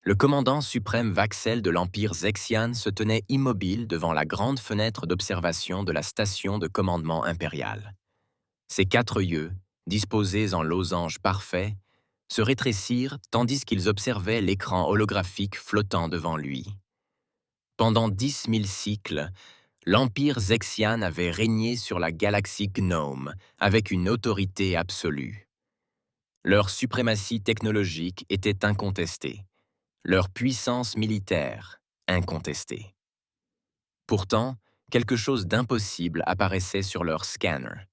Le commandant suprême Vaxel de l'Empire Zexian se tenait immobile devant la grande fenêtre d'observation de la station de commandement impérial. Ses 4 yeux, disposés en losange parfait, se rétrécirent tandis qu'ils observaient l'écran holographique flottant devant lui. Pendant 10 000 cycles, l'Empire Zexian avait régné sur la galaxie Gnome avec une autorité absolue. Leur suprématie technologique était incontestée, leur puissance militaire incontestée. Pourtant, quelque chose d'impossible apparaissait sur leur scanner.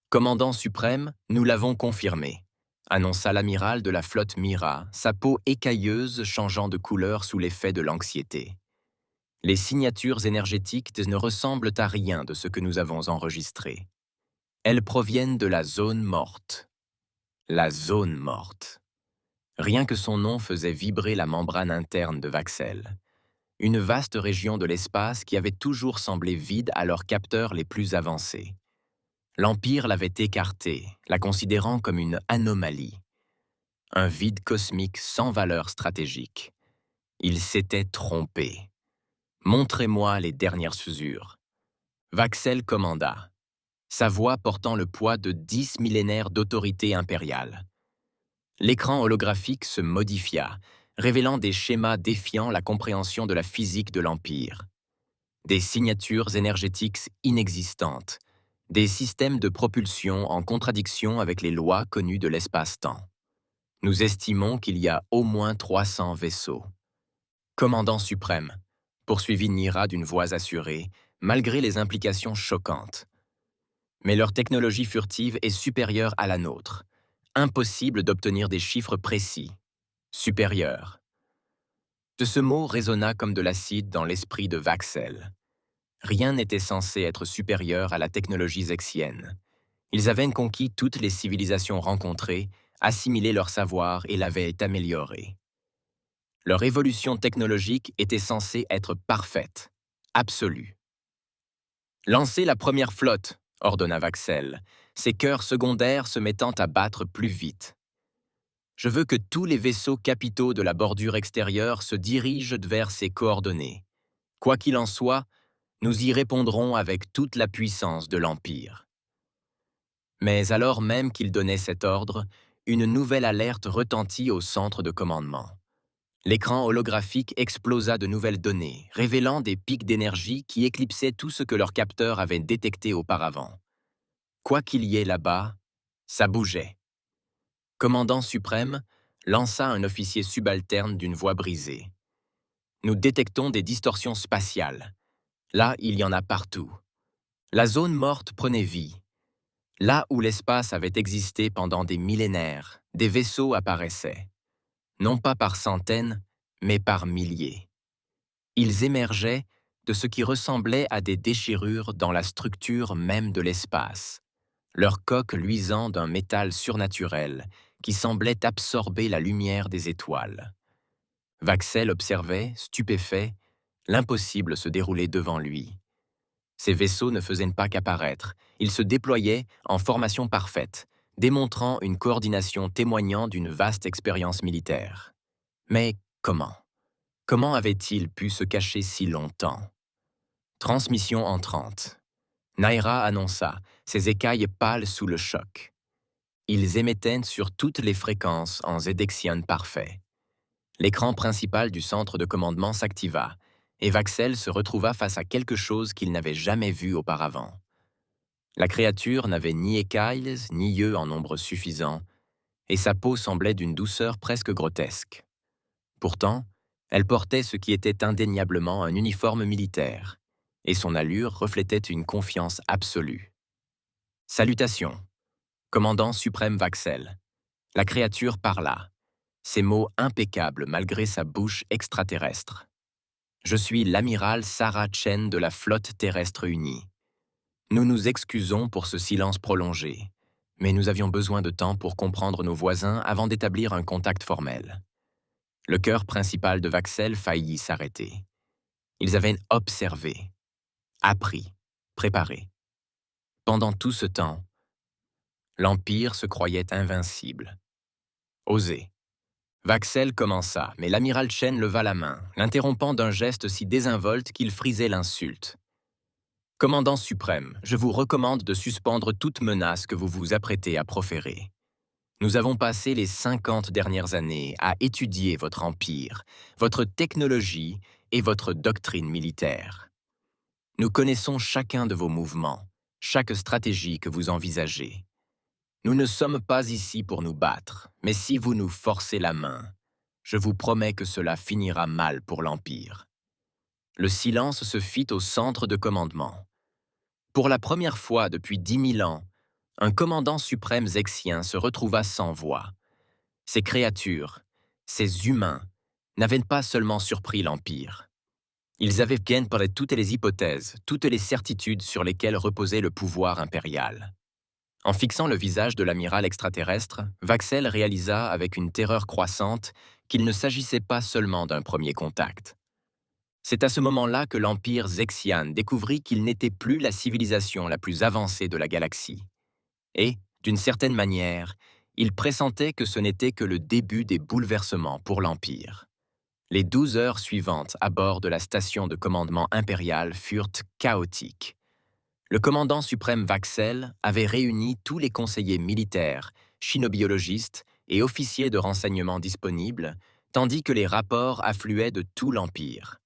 Commandant suprême, nous l'avons confirmé, annonça l'amiral de la flotte Mira, sa peau écailleuse changeant de couleur sous l'effet de l'anxiété. Les signatures énergétiques ne ressemblent à rien de ce que nous avons enregistré. Elles proviennent de la zone morte. La zone morte. Rien que son nom faisait vibrer la membrane interne de Vaxel. Une vaste région de l'espace qui avait toujours semblé vide à leurs capteurs les plus avancés. L'Empire l'avait écartée, la considérant comme une anomalie. Un vide cosmique sans valeur stratégique. Il s'était trompé. Montrez-moi les dernières usures. Vaxel commanda, sa voix portant le poids de 10 millénaires d'autorité impériale. L'écran holographique se modifia, révélant des schémas défiant la compréhension de la physique de l'Empire. Des signatures énergétiques inexistantes, des systèmes de propulsion en contradiction avec les lois connues de l'espace-temps. Nous estimons qu'il y a au moins 300 vaisseaux. Commandant suprême, poursuivit Nira d'une voix assurée, malgré les implications choquantes. Mais leur technologie furtive est supérieure à la nôtre. Impossible d'obtenir des chiffres précis. Supérieur. De ce mot résonna comme de l'acide dans l'esprit de Vaxel. Rien n'était censé être supérieur à la technologie zexienne. Ils avaient conquis toutes les civilisations rencontrées, assimilé leur savoir et l'avaient amélioré. Leur évolution technologique était censée être parfaite, absolue. Lancez la première flotte, ordonna Vaxel, ses cœurs secondaires se mettant à battre plus vite. Je veux que tous les vaisseaux capitaux de la bordure extérieure se dirigent vers ces coordonnées. Quoi qu'il en soit, nous y répondrons avec toute la puissance de l'Empire. Mais alors même qu'il donnait cet ordre, une nouvelle alerte retentit au centre de commandement. L'écran holographique explosa de nouvelles données, révélant des pics d'énergie qui éclipsaient tout ce que leurs capteurs avaient détecté auparavant. Quoi qu'il y ait là-bas, ça bougeait. Commandant suprême lança un officier subalterne d'une voix brisée. Nous détectons des distorsions spatiales. Là, il y en a partout. La zone morte prenait vie. Là où l'espace avait existé pendant des millénaires, des vaisseaux apparaissaient. Non pas par centaines, mais par milliers. Ils émergeaient de ce qui ressemblait à des déchirures dans la structure même de l'espace, leur coque luisant d'un métal surnaturel qui semblait absorber la lumière des étoiles. Vaxel observait, stupéfait, l'impossible se dérouler devant lui. Ces vaisseaux ne faisaient pas qu'apparaître, ils se déployaient en formation parfaite, démontrant une coordination témoignant d'une vaste expérience militaire. Mais comment? Comment avait-il pu se cacher si longtemps? Transmission entrante. Naira annonça, ses écailles pâles sous le choc. Ils émettaient sur toutes les fréquences en Zedexian parfait. L'écran principal du centre de commandement s'activa, et Vaxel se retrouva face à quelque chose qu'il n'avait jamais vu auparavant. La créature n'avait ni écailles, ni yeux en nombre suffisant, et sa peau semblait d'une douceur presque grotesque. Pourtant, elle portait ce qui était indéniablement un uniforme militaire, et son allure reflétait une confiance absolue. Salutations, commandant suprême Vaxel. La créature parla, ses mots impeccables malgré sa bouche extraterrestre. Je suis l'amiral Sarah Chen de la flotte terrestre unie. Nous nous excusons pour ce silence prolongé, mais nous avions besoin de temps pour comprendre nos voisins avant d'établir un contact formel. Le cœur principal de Vaxel faillit s'arrêter. Ils avaient observé, appris, préparé. Pendant tout ce temps, l'Empire se croyait invincible. Osé. Vaxel commença, mais l'amiral Chen leva la main, l'interrompant d'un geste si désinvolte qu'il frisait l'insulte. Commandant suprême, je vous recommande de suspendre toute menace que vous vous apprêtez à proférer. Nous avons passé les 50 dernières années à étudier votre empire, votre technologie et votre doctrine militaire. Nous connaissons chacun de vos mouvements, chaque stratégie que vous envisagez. Nous ne sommes pas ici pour nous battre, mais si vous nous forcez la main, je vous promets que cela finira mal pour l'Empire. Le silence se fit au centre de commandement. Pour la première fois depuis 10 000 ans, un commandant suprême zexien se retrouva sans voix. Ces créatures, ces humains, n'avaient pas seulement surpris l'Empire. Ils avaient bien parlé toutes les hypothèses, toutes les certitudes sur lesquelles reposait le pouvoir impérial. En fixant le visage de l'amiral extraterrestre, Vaxel réalisa avec une terreur croissante qu'il ne s'agissait pas seulement d'un premier contact. C'est à ce moment-là que l'Empire Zexian découvrit qu'il n'était plus la civilisation la plus avancée de la galaxie. Et, d'une certaine manière, il pressentait que ce n'était que le début des bouleversements pour l'Empire. Les 12 heures suivantes à bord de la station de commandement impériale furent chaotiques. Le commandant suprême Vaxel avait réuni tous les conseillers militaires, chinobiologistes et officiers de renseignement disponibles, tandis que les rapports affluaient de tout l'Empire.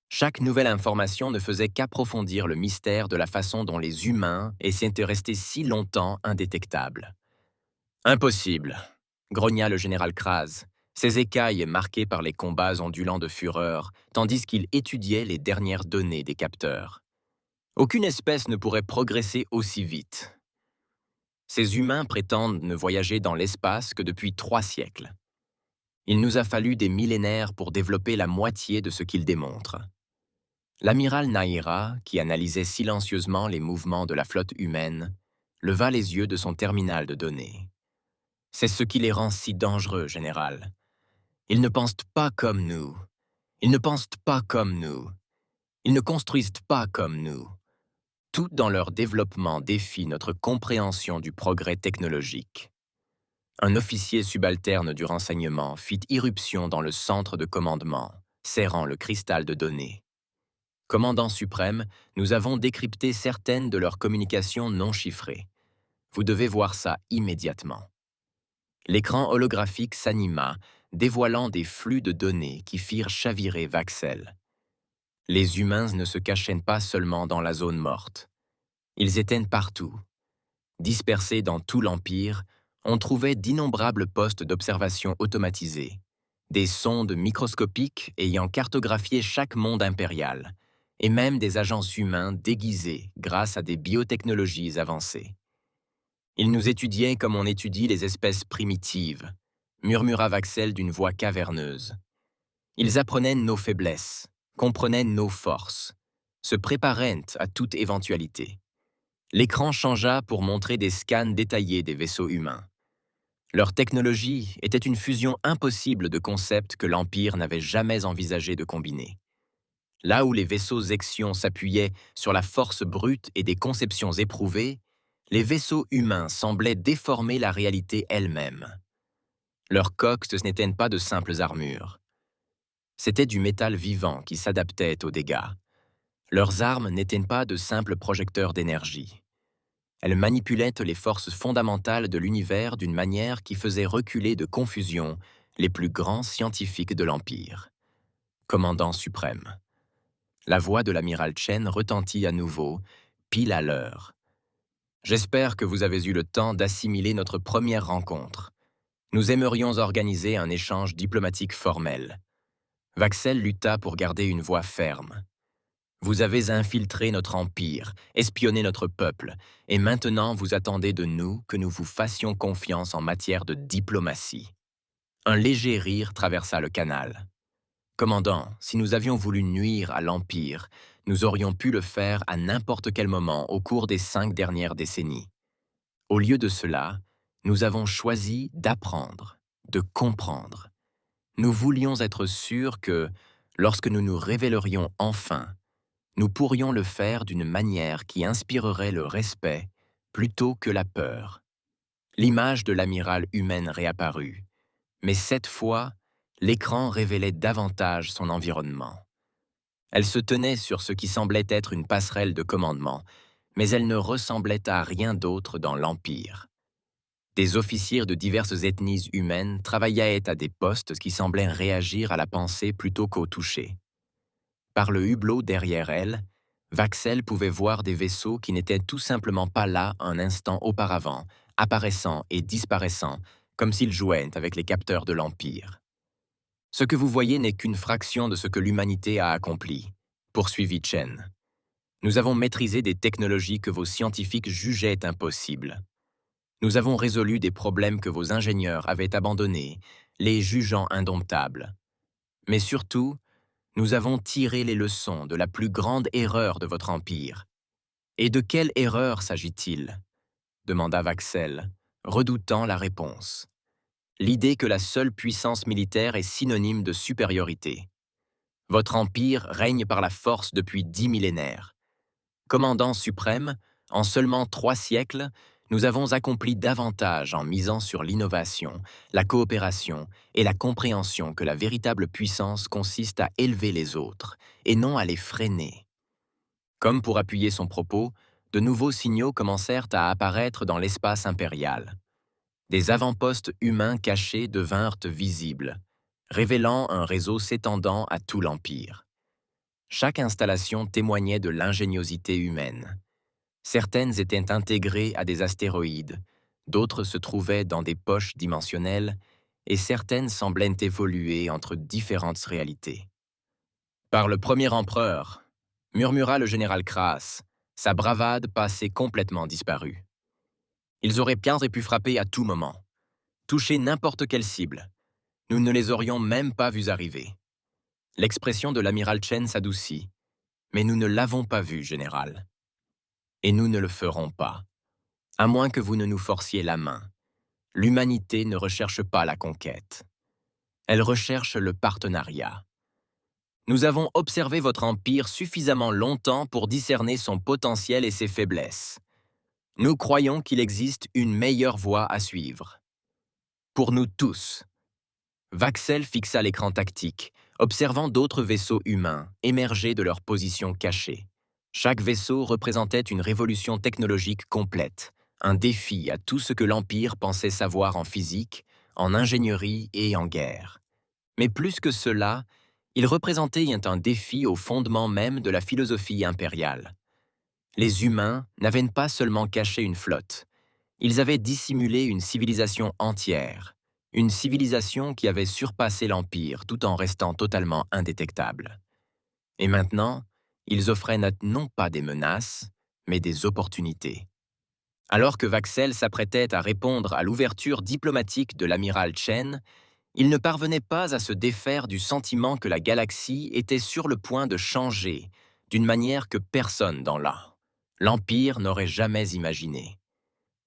Chaque nouvelle information ne faisait qu'approfondir le mystère de la façon dont les humains essaient de rester si longtemps indétectables. « Impossible !» grogna le général Kraz, ses écailles marquées par les combats ondulants de fureur, tandis qu'il étudiait les dernières données des capteurs. Aucune espèce ne pourrait progresser aussi vite. Ces humains prétendent ne voyager dans l'espace que depuis 3 siècles. Il nous a fallu des millénaires pour développer la moitié de ce qu'ils démontrent. L'amiral Naira, qui analysait silencieusement les mouvements de la flotte humaine, leva les yeux de son terminal de données. C'est ce qui les rend si dangereux, général. Ils ne pensent pas comme nous. Ils ne pensent pas comme nous. Ils ne construisent pas comme nous. Tout dans leur développement défie notre compréhension du progrès technologique. Un officier subalterne du renseignement fit irruption dans le centre de commandement, serrant le cristal de données. Commandant suprême, nous avons décrypté certaines de leurs communications non chiffrées. Vous devez voir ça immédiatement. L'écran holographique s'anima, dévoilant des flux de données qui firent chavirer Vaxel. Les humains ne se cachaient pas seulement dans la zone morte. Ils étaient partout. Dispersés dans tout l'Empire, on trouvait d'innombrables postes d'observation automatisés, des sondes microscopiques ayant cartographié chaque monde impérial, et même des agents humains déguisés grâce à des biotechnologies avancées. Ils nous étudiaient comme on étudie les espèces primitives, murmura Vaxel d'une voix caverneuse. Ils apprenaient nos faiblesses, comprenaient nos forces, se préparaient à toute éventualité. L'écran changea pour montrer des scans détaillés des vaisseaux humains. Leur technologie était une fusion impossible de concepts que l'Empire n'avait jamais envisagé de combiner. Là où les vaisseaux Zexion s'appuyaient sur la force brute et des conceptions éprouvées, les vaisseaux humains semblaient déformer la réalité elle-même. Leurs coques, ce n'étaient pas de simples armures. C'était du métal vivant qui s'adaptait aux dégâts. Leurs armes n'étaient pas de simples projecteurs d'énergie. Elles manipulaient les forces fondamentales de l'univers d'une manière qui faisait reculer de confusion les plus grands scientifiques de l'Empire. Commandant suprême. La voix de l'amiral Chen retentit à nouveau, pile à l'heure. J'espère que vous avez eu le temps d'assimiler notre première rencontre. Nous aimerions organiser un échange diplomatique formel. Vaxel lutta pour garder une voix ferme. Vous avez infiltré notre empire, espionné notre peuple, et maintenant vous attendez de nous que nous vous fassions confiance en matière de diplomatie. Un léger rire traversa le canal. Commandant, si nous avions voulu nuire à l'Empire, nous aurions pu le faire à n'importe quel moment au cours des 5 dernières décennies. Au lieu de cela, nous avons choisi d'apprendre, de comprendre. Nous voulions être sûrs que, lorsque nous nous révélerions enfin, nous pourrions le faire d'une manière qui inspirerait le respect plutôt que la peur. L'image de l'amiral humaine réapparut, Mais cette fois, l'écran révélait davantage son environnement. Elle se tenait sur ce qui semblait être une passerelle de commandement, mais elle ne ressemblait à rien d'autre dans l'Empire. Des officiers de diverses ethnies humaines travaillaient à des postes qui semblaient réagir à la pensée plutôt qu'au toucher. Par le hublot derrière elle, Vaxel pouvait voir des vaisseaux qui n'étaient tout simplement pas là un instant auparavant, apparaissant et disparaissant, comme s'ils jouaient avec les capteurs de l'Empire. Ce que vous voyez n'est qu'une fraction de ce que l'humanité a accompli, poursuivit Chen. Nous avons maîtrisé des technologies que vos scientifiques jugeaient impossibles. Nous avons résolu des problèmes que vos ingénieurs avaient abandonnés, les jugeant indomptables. Mais surtout, nous avons tiré les leçons de la plus grande erreur de votre empire. Et de quelle erreur s'agit-il? Demanda Vaxel, redoutant la réponse. L'idée que la seule puissance militaire est synonyme de supériorité. Votre empire règne par la force depuis 10 millénaires. Commandant suprême, en seulement 3 siècles, nous avons accompli davantage en misant sur l'innovation, la coopération et la compréhension que la véritable puissance consiste à élever les autres, et non à les freiner. Comme pour appuyer son propos, de nouveaux signaux commencèrent à apparaître dans l'espace impérial. Des avant-postes humains cachés devinrent visibles, révélant un réseau s'étendant à tout l'Empire. Chaque installation témoignait de l'ingéniosité humaine. Certaines étaient intégrées à des astéroïdes, d'autres se trouvaient dans des poches dimensionnelles, et certaines semblaient évoluer entre différentes réalités. Par le premier empereur, murmura le général Kras, sa bravade passait complètement disparue. Ils auraient bien pu frapper à tout moment, toucher n'importe quelle cible. Nous ne les aurions même pas vus arriver. L'expression de l'amiral Chen s'adoucit. Mais nous ne l'avons pas vu, général. Et nous ne le ferons pas. À moins que vous ne nous forciez la main. L'humanité ne recherche pas la conquête. Elle recherche le partenariat. Nous avons observé votre empire suffisamment longtemps pour discerner son potentiel et ses faiblesses. Nous croyons qu'il existe une meilleure voie à suivre. Pour nous tous. Vaxel fixa l'écran tactique, observant d'autres vaisseaux humains émerger de leur position cachée. Chaque vaisseau représentait une révolution technologique complète, un défi à tout ce que l'Empire pensait savoir en physique, en ingénierie et en guerre. Mais plus que cela, il représentait un défi au fondement même de la philosophie impériale. Les humains n'avaient pas seulement caché une flotte, ils avaient dissimulé une civilisation entière, une civilisation qui avait surpassé l'Empire tout en restant totalement indétectable. Et maintenant, ils offraient non pas des menaces, mais des opportunités. Alors que Vaxel s'apprêtait à répondre à l'ouverture diplomatique de l'amiral Chen, il ne parvenait pas à se défaire du sentiment que la galaxie était sur le point de changer d'une manière que personne dans l'Empire n'aurait jamais imaginée.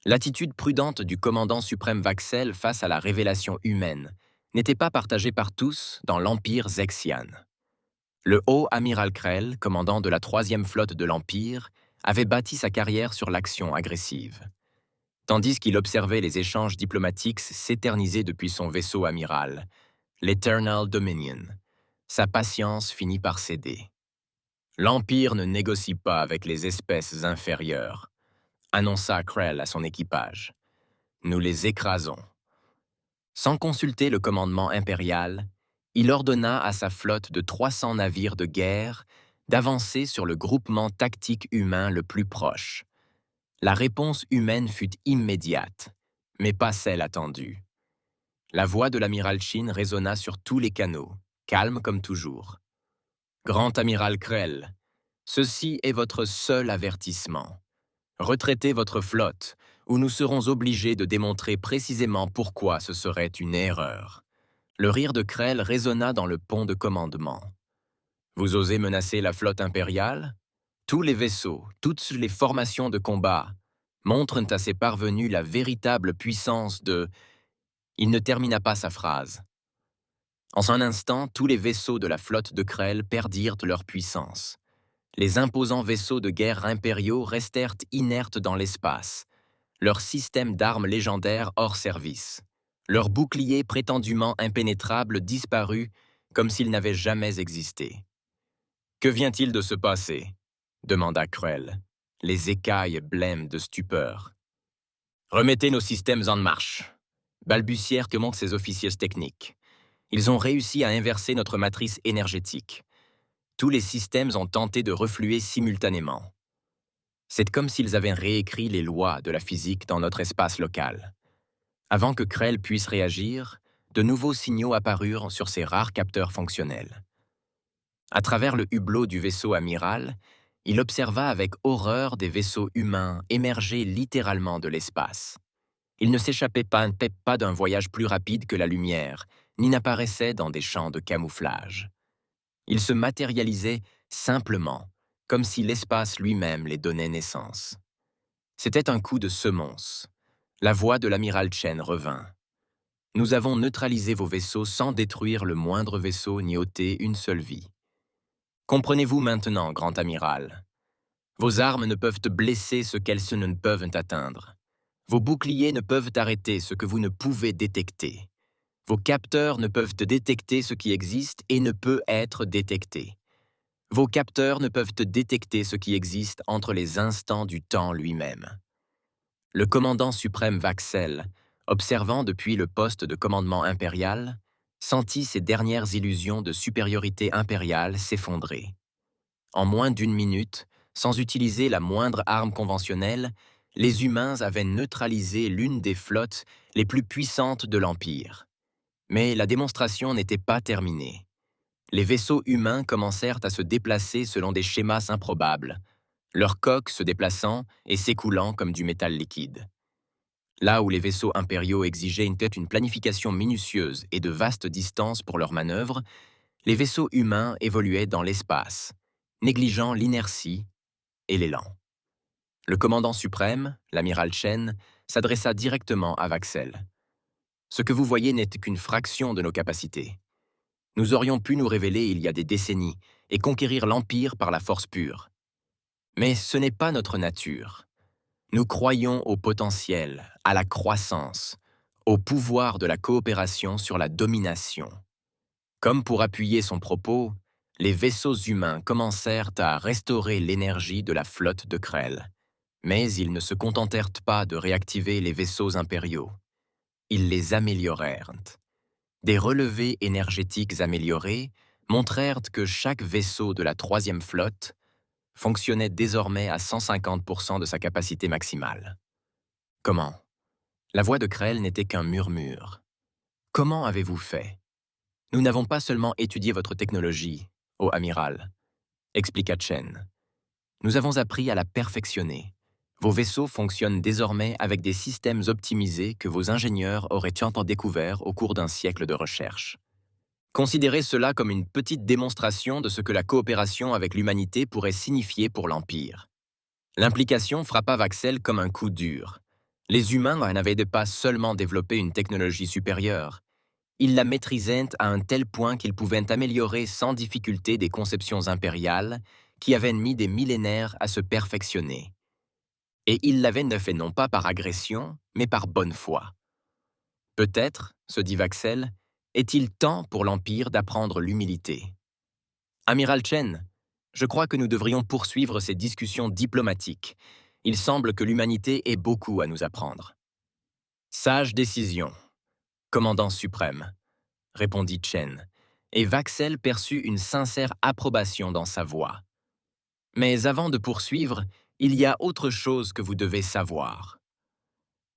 L'attitude prudente du commandant suprême Vaxel face à la révélation humaine n'était pas partagée par tous dans l'Empire Zexian. Le haut amiral Krell, commandant de la 3e flotte de l'Empire, avait bâti sa carrière sur l'action agressive. Tandis qu'il observait les échanges diplomatiques s'éterniser depuis son vaisseau amiral, l'Eternal Dominion, sa patience finit par céder. L'Empire ne négocie pas avec les espèces inférieures, annonça Krell à son équipage. Nous les écrasons. Sans consulter le commandement impérial, il ordonna à sa flotte de 300 navires de guerre d'avancer sur le groupement tactique humain le plus proche. La réponse humaine fut immédiate, mais pas celle attendue. La voix de l'amiral Shin résonna sur tous les canaux, calme comme toujours. Grand amiral Krell, ceci est votre seul avertissement. Retraitez votre flotte, ou nous serons obligés de démontrer précisément pourquoi ce serait une erreur. Le rire de Krell résonna dans le pont de commandement. Vous osez menacer la flotte impériale? Tous les vaisseaux, toutes les formations de combat montrent à ses parvenus la véritable puissance de... Il ne termina pas sa phrase. En un instant, tous les vaisseaux de la flotte de Krell perdirent leur puissance. Les imposants vaisseaux de guerre impériaux restèrent inertes dans l'espace, leur système d'armes légendaires hors service. Leur bouclier prétendument impénétrable disparut comme s'il n'avait jamais existé. « Que vient-il de se passer » demanda Krell, les écailles blêmes de stupeur. « Remettez nos systèmes en marche » balbutièrent que montent ces officiers techniques. Ils ont réussi à inverser notre matrice énergétique. Tous les systèmes ont tenté de refluer simultanément. C'est comme s'ils avaient réécrit les lois de la physique dans notre espace local. Avant que Krell puisse réagir, de nouveaux signaux apparurent sur ses rares capteurs fonctionnels. À travers le hublot du vaisseau amiral, il observa avec horreur des vaisseaux humains émerger littéralement de l'espace. Ils ne s'échappaient pas d'un voyage plus rapide que la lumière, ni n'apparaissaient dans des champs de camouflage. Ils se matérialisaient simplement, comme si l'espace lui-même les donnait naissance. C'était un coup de semonce. La voix de l'amiral Chen revint. « Nous avons neutralisé vos vaisseaux sans détruire le moindre vaisseau ni ôter une seule vie. Comprenez-vous maintenant, grand amiral? Vos armes ne peuvent blesser ce qu'elles ne peuvent atteindre. Vos boucliers ne peuvent arrêter ce que vous ne pouvez détecter. Vos capteurs ne peuvent détecter ce qui existe et ne peut être détecté. Vos capteurs ne peuvent détecter ce qui existe entre les instants du temps lui-même. » Le commandant suprême Vaxel, observant depuis le poste de commandement impérial, sentit ses dernières illusions de supériorité impériale s'effondrer. En moins d'une minute, sans utiliser la moindre arme conventionnelle, les humains avaient neutralisé l'une des flottes les plus puissantes de l'Empire. Mais la démonstration n'était pas terminée. Les vaisseaux humains commencèrent à se déplacer selon des schémas improbables, leurs coques se déplaçant et s'écoulant comme du métal liquide. Là où les vaisseaux impériaux exigeaient une planification minutieuse et de vastes distances pour leurs manœuvres, les vaisseaux humains évoluaient dans l'espace, négligeant l'inertie et l'élan. Le commandant suprême, l'amiral Chen, s'adressa directement à Vaxel. « Ce que vous voyez n'est qu'une fraction de nos capacités. Nous aurions pu nous révéler il y a des décennies et conquérir l'Empire par la force pure. Mais ce n'est pas notre nature. Nous croyons au potentiel, à la croissance, au pouvoir de la coopération sur la domination. » Comme pour appuyer son propos, les vaisseaux humains commencèrent à restaurer l'énergie de la flotte de Krell. Mais ils ne se contentèrent pas de réactiver les vaisseaux impériaux. Ils les améliorèrent. Des relevés énergétiques améliorés montrèrent que chaque vaisseau de la 3e flotte fonctionnait désormais à 150% de sa capacité maximale. Comment? La voix de Krell n'était qu'un murmure. Comment avez-vous fait? Nous n'avons pas seulement étudié votre technologie, ô amiral, expliqua Chen. Nous avons appris à la perfectionner. Vos vaisseaux fonctionnent désormais avec des systèmes optimisés que vos ingénieurs auraient découverts au cours d'un siècle de recherche. Considérez cela comme une petite démonstration de ce que la coopération avec l'humanité pourrait signifier pour l'Empire. L'implication frappa Vaxel comme un coup dur. Les humains n'avaient pas seulement développé une technologie supérieure, ils la maîtrisaient à un tel point qu'ils pouvaient améliorer sans difficulté des conceptions impériales qui avaient mis des millénaires à se perfectionner. Et ils l'avaient fait non pas par agression, mais par bonne foi. Peut-être, se dit Vaxel, est-il temps pour l'Empire d'apprendre l'humilité. Amiral Chen, je crois que nous devrions poursuivre ces discussions diplomatiques. Il semble que l'humanité ait beaucoup à nous apprendre. Sage décision, commandant suprême, répondit Chen, et Vaxel perçut une sincère approbation dans sa voix. Mais avant de poursuivre, il y a autre chose que vous devez savoir.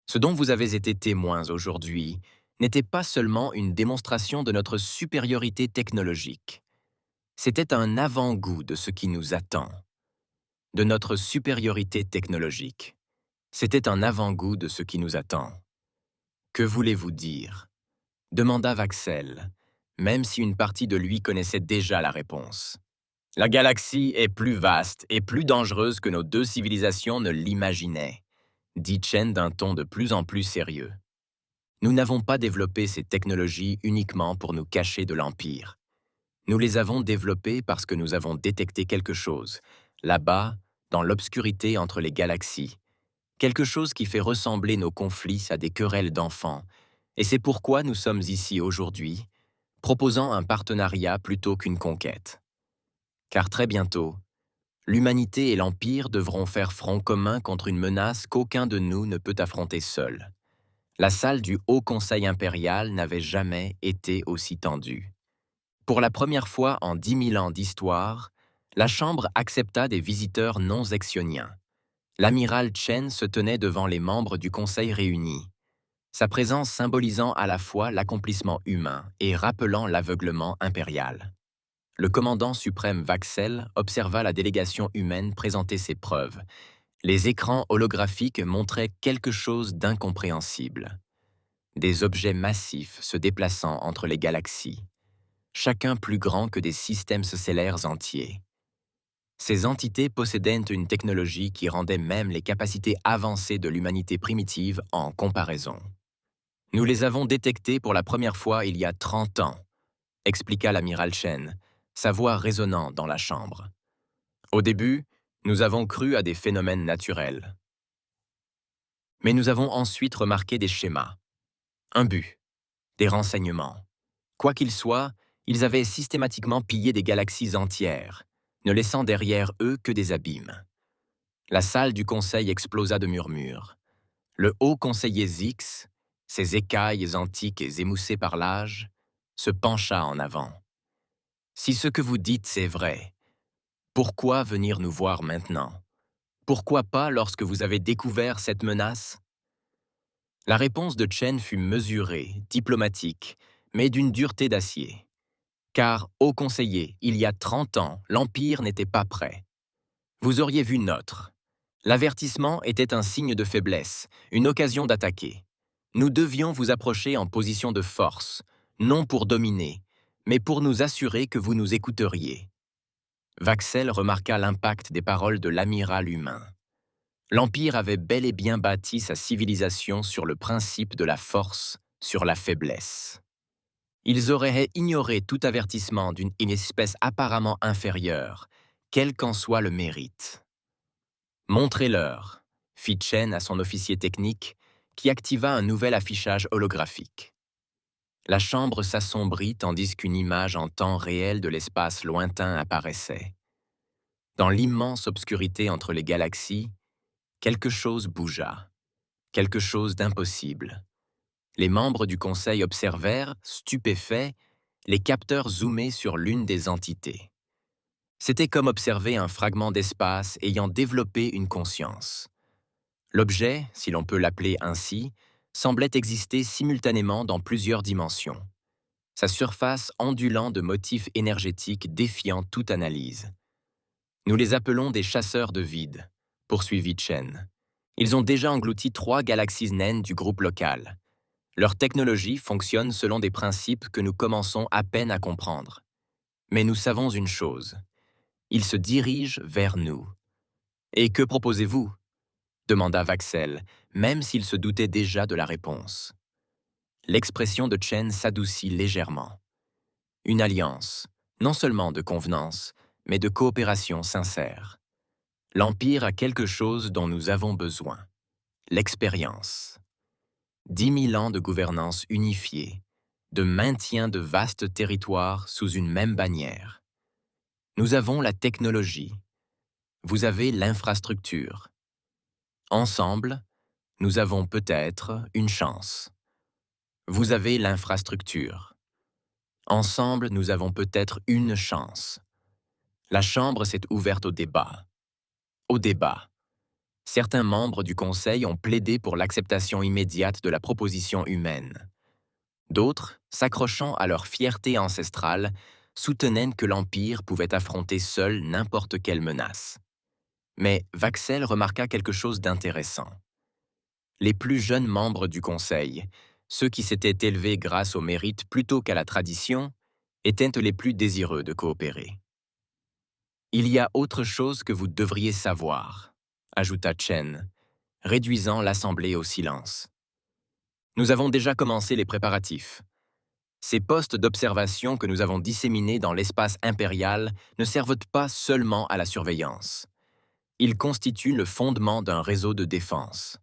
Ce dont vous avez été témoins aujourd'hui n'était pas seulement une démonstration de notre supériorité technologique. C'était un avant-goût de ce qui nous attend. De notre supériorité technologique. C'était un avant-goût de ce qui nous attend. Que voulez-vous dire? Demanda Vaxel, même si une partie de lui connaissait déjà la réponse. La galaxie est plus vaste et plus dangereuse que nos deux civilisations ne l'imaginaient, dit Chen d'un ton de plus en plus sérieux. Nous n'avons pas développé ces technologies uniquement pour nous cacher de l'Empire. Nous les avons développées parce que nous avons détecté quelque chose, là-bas, dans l'obscurité entre les galaxies, quelque chose qui fait ressembler nos conflits à des querelles d'enfants Et c'est pourquoi nous sommes ici aujourd'hui, proposant un partenariat plutôt qu'une conquête. Car très bientôt, l'humanité et l'Empire devront faire front commun contre une menace qu'aucun de nous ne peut affronter seul. La salle du Haut Conseil impérial n'avait jamais été aussi tendue. Pour la première fois en 10 000 ans d'histoire, la Chambre accepta des visiteurs non zexioniens. L'amiral Chen se tenait devant les membres du Conseil réunis, sa présence symbolisant à la fois l'accomplissement humain et rappelant l'aveuglement impérial. Le commandant suprême Vaxel observa la délégation humaine présenter ses preuves. Les écrans holographiques montraient quelque chose d'incompréhensible. Des objets massifs se déplaçant entre les galaxies, chacun plus grand que des systèmes stellaires entiers. Ces entités possédaient une technologie qui rendait même les capacités avancées de l'humanité primitive en comparaison. Nous les avons détectés pour la première fois il y a 30 ans, expliqua l'amiral Chen, sa voix résonnant dans la chambre. Au début, nous avons cru à des phénomènes naturels. Mais nous avons ensuite remarqué des schémas, un but, des renseignements. Quoi qu'il soit, ils avaient systématiquement pillé des galaxies entières, ne laissant derrière eux que des abîmes. La salle du conseil explosa de murmures. Le haut conseiller Zix, ses écailles antiques et émoussées par l'âge, se pencha en avant. Si ce que vous dites c'est vrai, pourquoi venir nous voir maintenant? Pourquoi pas lorsque vous avez découvert cette menace? La réponse de Chen fut mesurée, diplomatique, mais d'une dureté d'acier. Car, haut conseiller, il y a 30 ans, l'Empire n'était pas prêt. Vous auriez vu notre. L'avertissement était un signe de faiblesse, une occasion d'attaquer. Nous devions vous approcher en position de force, non pour dominer, mais pour nous assurer que vous nous écouteriez. Vaxel remarqua l'impact des paroles de l'amiral humain. L'Empire avait bel et bien bâti sa civilisation sur le principe de la force, sur la faiblesse. Ils auraient ignoré tout avertissement d'une espèce apparemment inférieure, quel qu'en soit le mérite. Montrez-leur, fit Chen à son officier technique, qui activa un nouvel affichage holographique. La chambre s'assombrit tandis qu'une image en temps réel de l'espace lointain apparaissait. Dans l'immense obscurité entre les galaxies, quelque chose bougea, quelque chose d'impossible. Les membres du conseil observèrent, stupéfaits, les capteurs zoomés sur l'une des entités. C'était comme observer un fragment d'espace ayant développé une conscience. L'objet, si l'on peut l'appeler ainsi, semblait exister simultanément dans plusieurs dimensions, sa surface ondulant de motifs énergétiques défiant toute analyse. Nous les appelons des chasseurs de vide, poursuivit Chen. Ils ont déjà englouti 3 galaxies naines du groupe local. Leur technologie fonctionne selon des principes que nous commençons à peine à comprendre. Mais nous savons une chose. Ils se dirigent vers nous. Et que proposez-vous? Demanda Vaxel, même s'il se doutait déjà de la réponse. L'expression de Chen s'adoucit légèrement. Une alliance, non seulement de convenance, mais de coopération sincère. L'Empire a quelque chose dont nous avons besoin. L'expérience. 10 000 ans de gouvernance unifiée, de maintien de vastes territoires sous une même bannière. Nous avons la technologie. Vous avez l'infrastructure. Ensemble, nous avons peut-être une chance. Vous avez l'infrastructure. Ensemble, nous avons peut-être une chance. La Chambre s'est ouverte au débat. Au débat. Certains membres du Conseil ont plaidé pour l'acceptation immédiate de la proposition humaine. D'autres, s'accrochant à leur fierté ancestrale, soutenaient que l'Empire pouvait affronter seul n'importe quelle menace. Mais Vaxel remarqua quelque chose d'intéressant. Les plus jeunes membres du Conseil, ceux qui s'étaient élevés grâce au mérite plutôt qu'à la tradition, étaient les plus désireux de coopérer. « Il y a autre chose que vous devriez savoir », ajouta Chen, réduisant l'assemblée au silence. Nous avons déjà commencé les préparatifs. Ces postes d'observation que nous avons disséminés dans l'espace impérial ne servent pas seulement à la surveillance. Ils constituent le fondement d'un réseau de défense.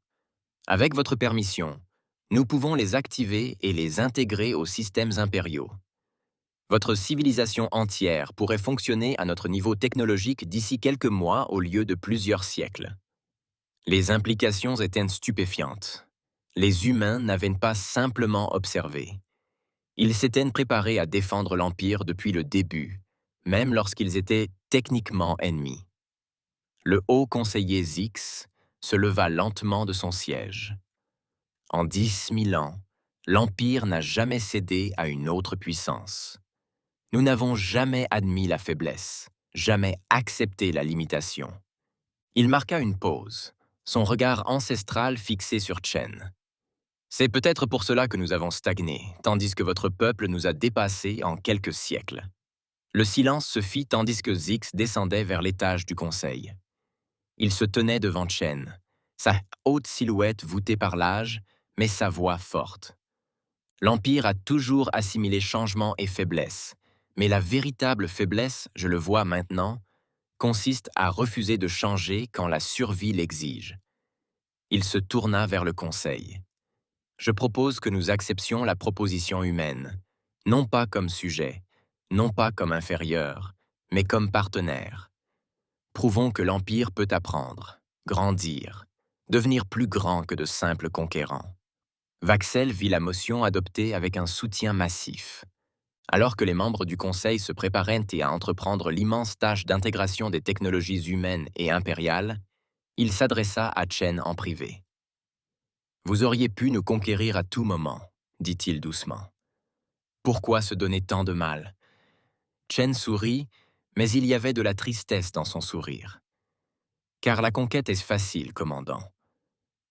Avec votre permission, Nous pouvons les activer et les intégrer aux systèmes impériaux. Votre civilisation entière pourrait fonctionner à notre niveau technologique d'ici quelques mois au lieu de plusieurs siècles. Les implications étaient stupéfiantes. Les humains n'avaient pas simplement observé. Ils s'étaient préparés à défendre l'Empire depuis le début, même lorsqu'ils étaient techniquement ennemis. Le haut conseiller Zix se leva lentement de son siège. En 10 000 ans, l'Empire n'a jamais cédé à une autre puissance. Nous n'avons jamais admis la faiblesse, jamais accepté la limitation. Il marqua une pause, son regard ancestral fixé sur Chen. C'est peut-être pour cela que nous avons stagné, tandis que votre peuple nous a dépassés en quelques siècles. Le silence se fit tandis que Zix descendait vers l'étage du conseil. Il se tenait devant Chen, sa haute silhouette voûtée par l'âge, mais sa voix forte. L'Empire a toujours assimilé changement et faiblesse, mais la véritable faiblesse, je le vois maintenant, consiste à refuser de changer quand la survie l'exige. Il se tourna vers le conseil. Je propose que nous acceptions la proposition humaine, non pas comme sujet, non pas comme inférieur, mais comme partenaire. Prouvons que l'Empire peut apprendre, grandir, devenir plus grand que de simples conquérants. Vaxel vit la motion adoptée avec un soutien massif. Alors que les membres du Conseil se préparaient à entreprendre l'immense tâche d'intégration des technologies humaines et impériales, il s'adressa à Chen en privé. « Vous auriez pu nous conquérir à tout moment, dit-il doucement. Pourquoi se donner tant de mal ?» Chen sourit, mais il y avait de la tristesse dans son sourire. « Car la conquête est facile, commandant.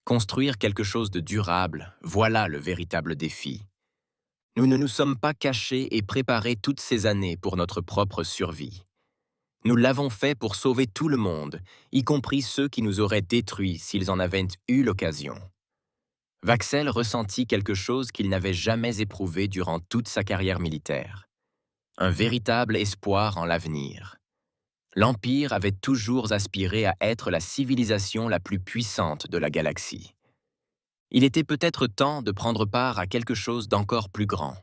Construire quelque chose de durable, voilà le véritable défi. Nous ne nous sommes pas cachés et préparés toutes ces années pour notre propre survie. Nous l'avons fait pour sauver tout le monde, y compris ceux qui nous auraient détruits s'ils en avaient eu l'occasion. » Vaxel ressentit quelque chose qu'il n'avait jamais éprouvé durant toute sa carrière militaire. Un véritable espoir en l'avenir. L'Empire avait toujours aspiré à être la civilisation la plus puissante de la galaxie. Il était peut-être temps de prendre part à quelque chose d'encore plus grand.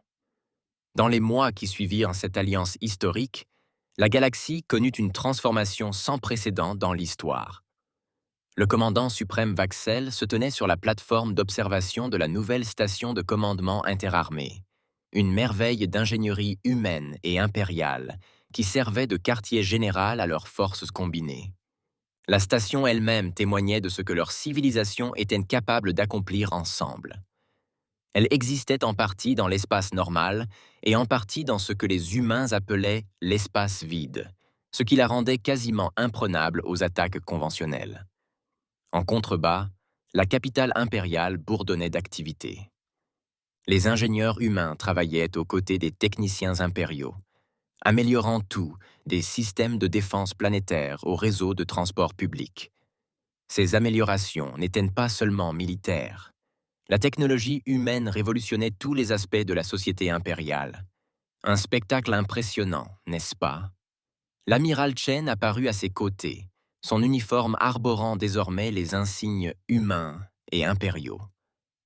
Dans les mois qui suivirent cette alliance historique, la galaxie connut une transformation sans précédent dans l'histoire. Le commandant suprême Vaxel se tenait sur la plateforme d'observation de la nouvelle station de commandement interarmée, une merveille d'ingénierie humaine et impériale qui servait de quartier général à leurs forces combinées. La station elle-même témoignait de ce que leur civilisation était capable d'accomplir ensemble. Elle existait en partie dans l'espace normal et en partie dans ce que les humains appelaient l'espace vide, ce qui la rendait quasiment imprenable aux attaques conventionnelles. En contrebas, la capitale impériale bourdonnait d'activité. Les ingénieurs humains travaillaient aux côtés des techniciens impériaux, améliorant tout, des systèmes de défense planétaire aux réseaux de transport public. Ces améliorations n'étaient pas seulement militaires. La technologie humaine révolutionnait tous les aspects de la société impériale. Un spectacle impressionnant, n'est-ce pas? L'amiral Chen apparut à ses côtés, son uniforme arborant désormais les insignes humains et impériaux.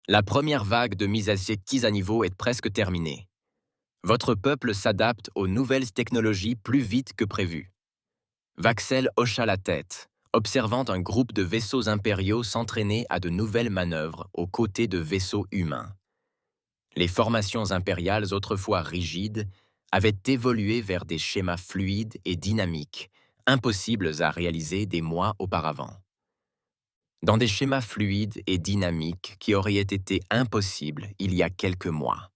La première vague de mise à niveau est presque terminée. Votre peuple s'adapte aux nouvelles technologies plus vite que prévu. Vaxel hocha la tête, observant un groupe de vaisseaux impériaux s'entraîner à de nouvelles manœuvres aux côtés de vaisseaux humains. Les formations impériales autrefois rigides avaient évolué vers des schémas fluides et dynamiques, impossibles à réaliser des mois auparavant. Dans des schémas fluides et dynamiques qui auraient été impossibles il y a quelques mois.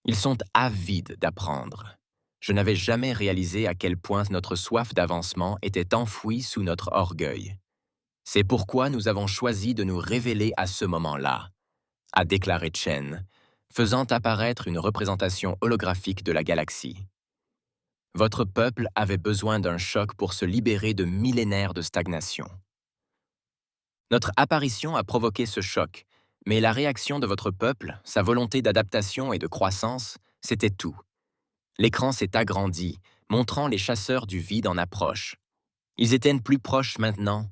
Ils sont avides d'apprendre. Je n'avais jamais réalisé à quel point notre soif d'avancement était enfouie sous notre orgueil. C'est pourquoi nous avons choisi de nous révéler à ce moment-là, a déclaré Chen, faisant apparaître une représentation holographique de la galaxie. Votre peuple avait besoin d'un choc pour se libérer de millénaires de stagnation. Notre apparition a provoqué ce choc, mais la réaction de votre peuple, sa volonté d'adaptation et de croissance, c'était tout. L'écran s'est agrandi, montrant les chasseurs du vide en approche. Ils étaient plus proches maintenant.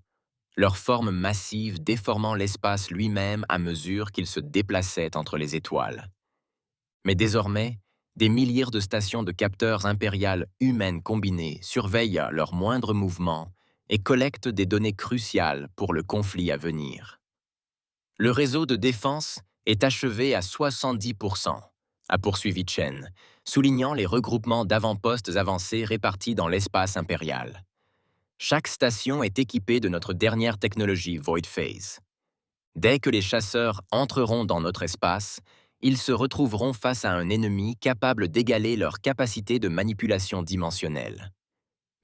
leur forme massive déformant l'espace lui-même à mesure qu'il se déplaçait entre les étoiles. Mais désormais, des milliers de stations de capteurs impériales humaines combinées surveillent leurs moindres mouvements et collectent des données cruciales pour le conflit à venir. Le réseau de défense est achevé à 70%, a poursuivi Chen, soulignant les regroupements d'avant-postes avancés répartis dans l'espace impérial. Chaque station est équipée de notre dernière technologie Void Phase. Dès que les chasseurs entreront dans notre espace, ils se retrouveront face à un ennemi capable d'égaler leur capacité de manipulation dimensionnelle.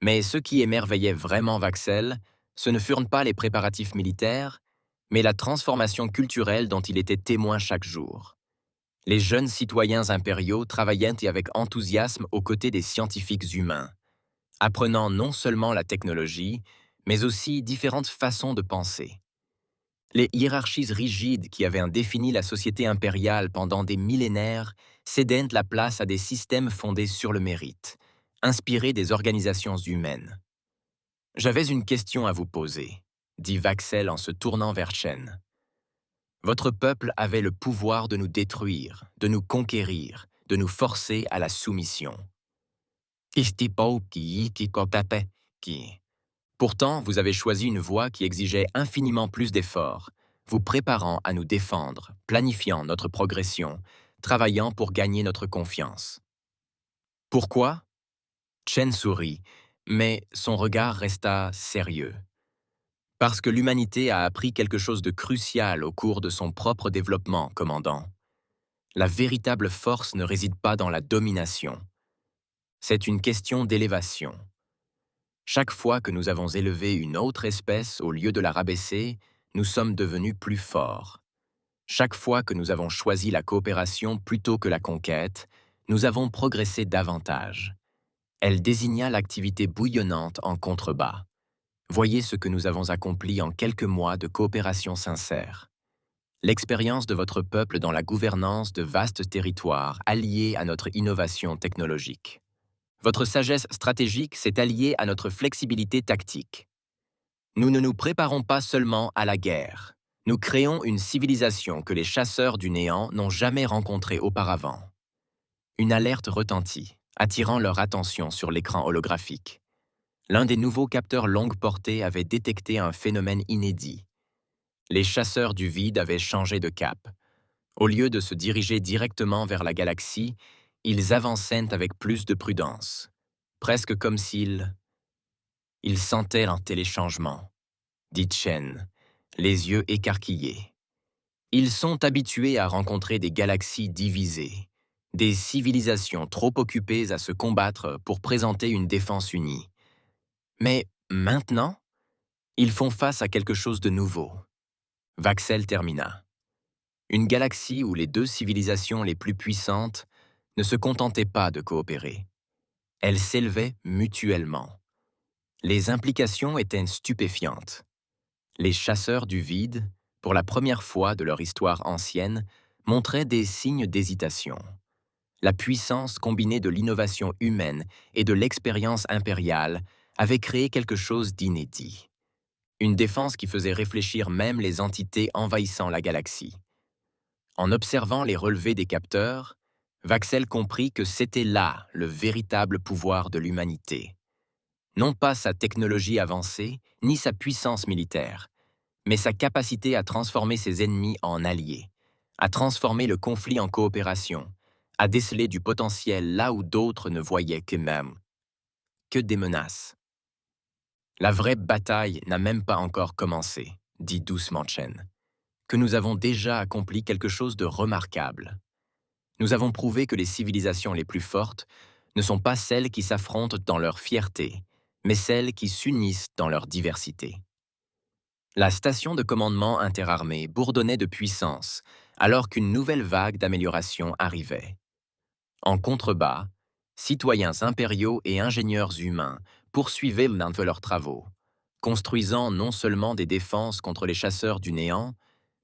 Mais ce qui émerveillait vraiment Vaxel, ce ne furent pas les préparatifs militaires, mais la transformation culturelle dont il était témoin chaque jour. Les jeunes citoyens impériaux travaillaient avec enthousiasme aux côtés des scientifiques humains, apprenant non seulement la technologie, mais aussi différentes façons de penser. Les hiérarchies rigides qui avaient défini la société impériale pendant des millénaires cédaient la place à des systèmes fondés sur le mérite, inspirés des organisations humaines. J'avais une question à vous poser, dit Vaxel en se tournant vers Chen. Votre peuple avait le pouvoir de nous détruire, de nous conquérir, de nous forcer à la soumission. Pourtant, vous avez choisi une voie qui exigeait infiniment plus d'efforts, vous préparant à nous défendre, planifiant notre progression, travaillant pour gagner notre confiance. Pourquoi? Chen sourit, mais son regard resta sérieux. Parce que l'humanité a appris quelque chose de crucial au cours de son propre développement, commandant. La véritable force ne réside pas dans la domination. C'est une question d'élévation. Chaque fois que nous avons élevé une autre espèce au lieu de la rabaisser, nous sommes devenus plus forts. Chaque fois que nous avons choisi la coopération plutôt que la conquête, nous avons progressé davantage. Elle désigna l'activité bouillonnante en contrebas. Voyez ce que nous avons accompli en quelques mois de coopération sincère. L'expérience de votre peuple dans la gouvernance de vastes territoires alliés à notre innovation technologique. Votre sagesse stratégique s'est alliée à notre flexibilité tactique. Nous ne nous préparons pas seulement à la guerre. Nous créons une civilisation que les chasseurs du néant n'ont jamais rencontrée auparavant. Une alerte retentit, attirant leur attention sur l'écran holographique. L'un des nouveaux capteurs longue portée avait détecté un phénomène inédit. Les chasseurs du vide avaient changé de cap. Au lieu de se diriger directement vers la galaxie, ils avançaient avec plus de prudence, presque comme ils sentaient un téléchangement, dit Chen, les yeux écarquillés. Ils sont habitués à rencontrer des galaxies divisées, des civilisations trop occupées à se combattre pour présenter une défense unie. Mais maintenant, ils font face à quelque chose de nouveau. Vaxel termina. Une galaxie où les deux civilisations les plus puissantes ne se contentaient pas de coopérer. Elles s'élevaient mutuellement. Les implications étaient stupéfiantes. Les chasseurs du vide, pour la première fois de leur histoire ancienne, montraient des signes d'hésitation. La puissance combinée de l'innovation humaine et de l'expérience impériale avait créé quelque chose d'inédit. Une défense qui faisait réfléchir même les entités envahissant la galaxie. En observant les relevés des capteurs, Vaxel comprit que c'était là le véritable pouvoir de l'humanité. Non pas sa technologie avancée, ni sa puissance militaire, mais sa capacité à transformer ses ennemis en alliés, à transformer le conflit en coopération, à déceler du potentiel là où d'autres ne voyaient que des menaces. La vraie bataille n'a même pas encore commencé, dit doucement Chen, que nous avons déjà accompli quelque chose de remarquable. Nous avons prouvé que les civilisations les plus fortes ne sont pas celles qui s'affrontent dans leur fierté, mais celles qui s'unissent dans leur diversité. La station de commandement interarmée bourdonnait de puissance, alors qu'une nouvelle vague d'amélioration arrivait. En contrebas, citoyens impériaux et ingénieurs humains poursuivaient l'un de leurs travaux, construisant non seulement des défenses contre les chasseurs du néant,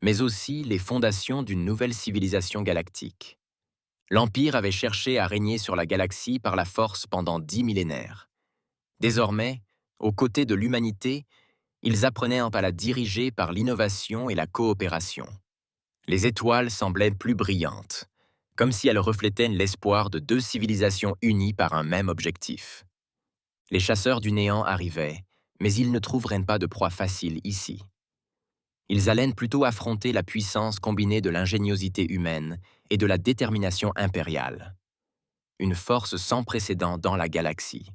mais aussi les fondations d'une nouvelle civilisation galactique. L'Empire avait cherché à régner sur la galaxie par la force pendant 10 millénaires. Désormais, aux côtés de l'humanité, Ils apprenaient à la diriger par l'innovation et la coopération. Les étoiles semblaient plus brillantes, comme si elles reflétaient l'espoir de deux civilisations unies par un même objectif. Les chasseurs du néant arrivaient, mais ils ne trouveraient pas de proie facile ici. Ils allaient plutôt affronter la puissance combinée de l'ingéniosité humaine et de la détermination impériale. Une force sans précédent dans la galaxie.